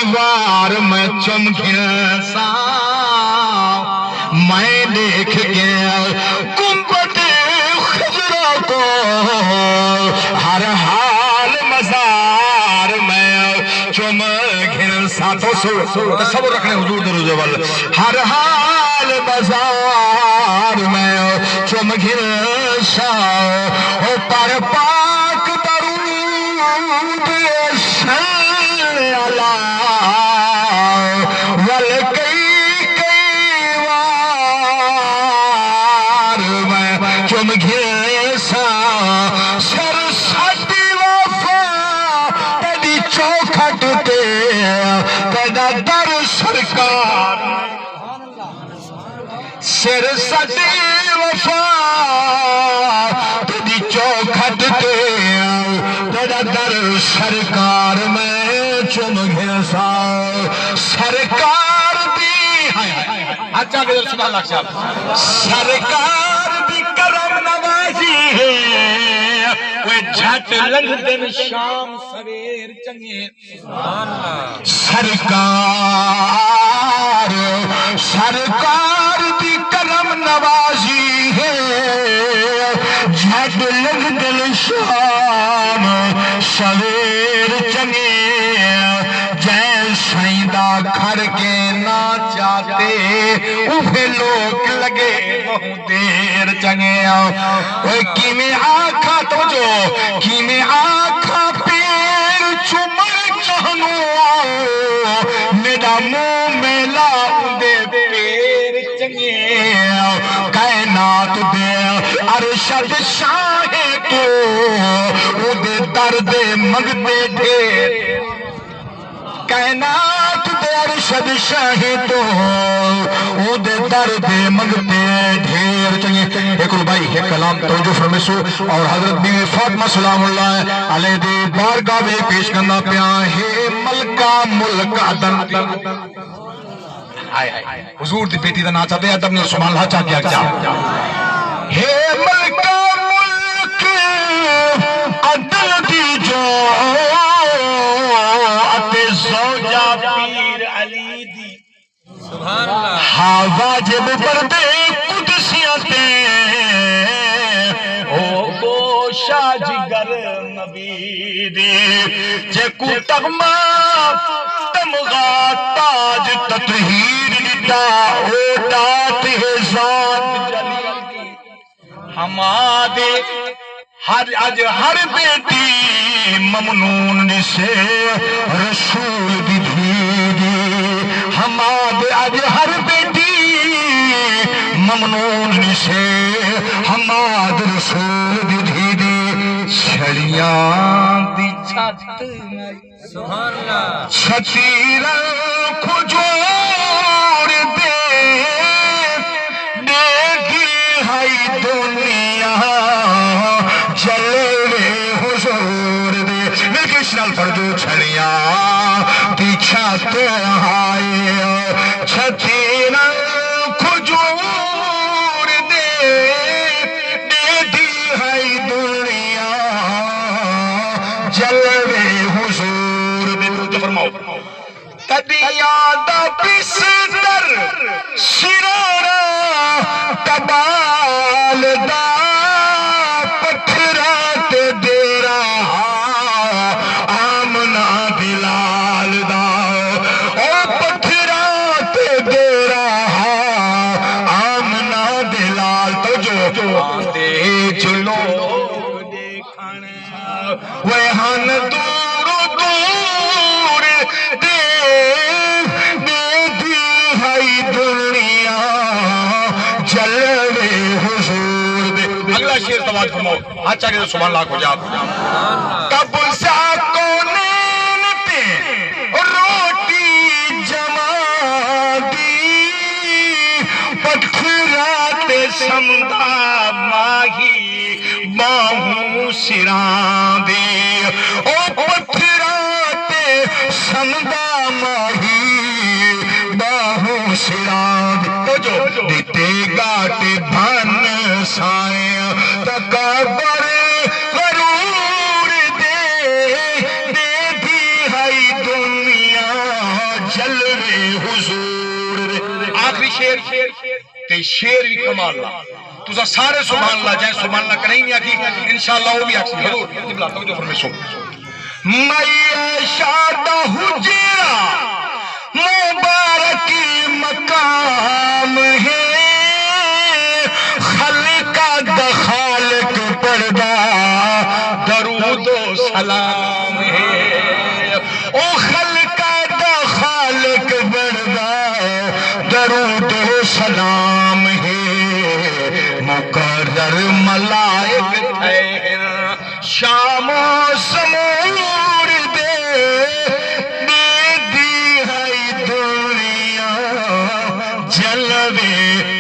وار میں چمکن سا میں دیکھ گیا گنبد خضرا کو ہر حال مزار میں چمکن سا تو تصور رکھنے حضور دروز وال ہر حال مزار میں چمکن سا پر پاک درود صلی اللہ سر سدی وفا تیری چوکھٹ تے تیرا در سرکار میں چمکن سا سرکار دی اچھا کہ سبحان اللہ صاحب سرکار دی کرم نوازی ہے وہ جھٹ لنگ دن شام سویر چنگے سبحان اللہ سرکار دی کرم نوازی ہے جھٹ لگ دل شام سویر چنگے جے سائندہ کھر کے نہ چاہتے اوہے لوگ لگے بہت دیر چنگے اوہ کی میں آکھا تو جو کی میں آکھا پیر چمر چہنو میرا منہ میلا دے پیر چنگے کائنات دے ارشد شاہ تو او دے درد مگتے ڈھیر کائنات دے ارشد شاہ تو او دے درد مگتے ڈھیر چنگے ایک بھائی ایک کلام توجہ فرمیسو اور حضرت بیوی فاطمہ سلام اللہ علیہ دے بارگاہ میں پیش کرنا پیا ہے ملکہ ملکہ دن حضور دی بیٹی دا ناچا دے ادب نے سبحان اللہ چاہ کیا کیا ہے ملکہ ملک عدل دی جو اتے زوجہ پیر علی دی سبحان اللہ ہاں واجب بردے قدسیاں او گوشہ جگر نبی دی جے کو تغمہ تمغا تاج تطہیر دیتا او دات ہے ذات جلیل ہمارے ہر بیٹی ممنون سے رسول دی دھی ہمارے ہر بیٹی ممنون سے ہمارے رسول دی دھی چھڑیاں دی چھت سبحان اللہ چھتیرہ کو جوڑ دے دی ہائی دنیا جلوے حضور دے مل کے شنال پڑھ دو چھڑیاں دی چھت آئے چھتیرہ کو جوڑ دے دی ہائی دنیا جلوے حضور دے فرماؤ تدی یادہ بستر شرارہ تبال دا پتھرات دے رہا آمنہ بلال دا او پتھرات دے رہا آمنہ بلال تو جو دے جلو دیکھانے وہاں دور دور دے دی ہائی دنیا جلوے حضور دے اگلا شیر تواج فرماؤ اچھا کہ سبحان اللہ کو جاب کب ساکو نین پہ روٹی جما دی پتھرات سمدہ ماہی باہوں سران دی او پتھرات سمدہ ماہی باہوں سران دی تو جو دیتے گاٹے بھن سائیں تکبر غرور دے دی ہائی دنیا جلوے حضور آخری شیر تے شیر بھی کمال اللہ تُسا سارے سبحان اللہ جائیں سبحان اللہ کریں نہیں آکھی انشاءاللہ وہ بھی آکھی حضور قبلہ توجہ فرمیسو میں شادہ حجرہ مبارکی مقام ہے خلقہ خالق پردہ درود و سلام ہے او خلقہ خالق پردہ درود و سلام ہے مقرر ملائک ٹھہر شام و سمور دے دی ہے دنیا جلوے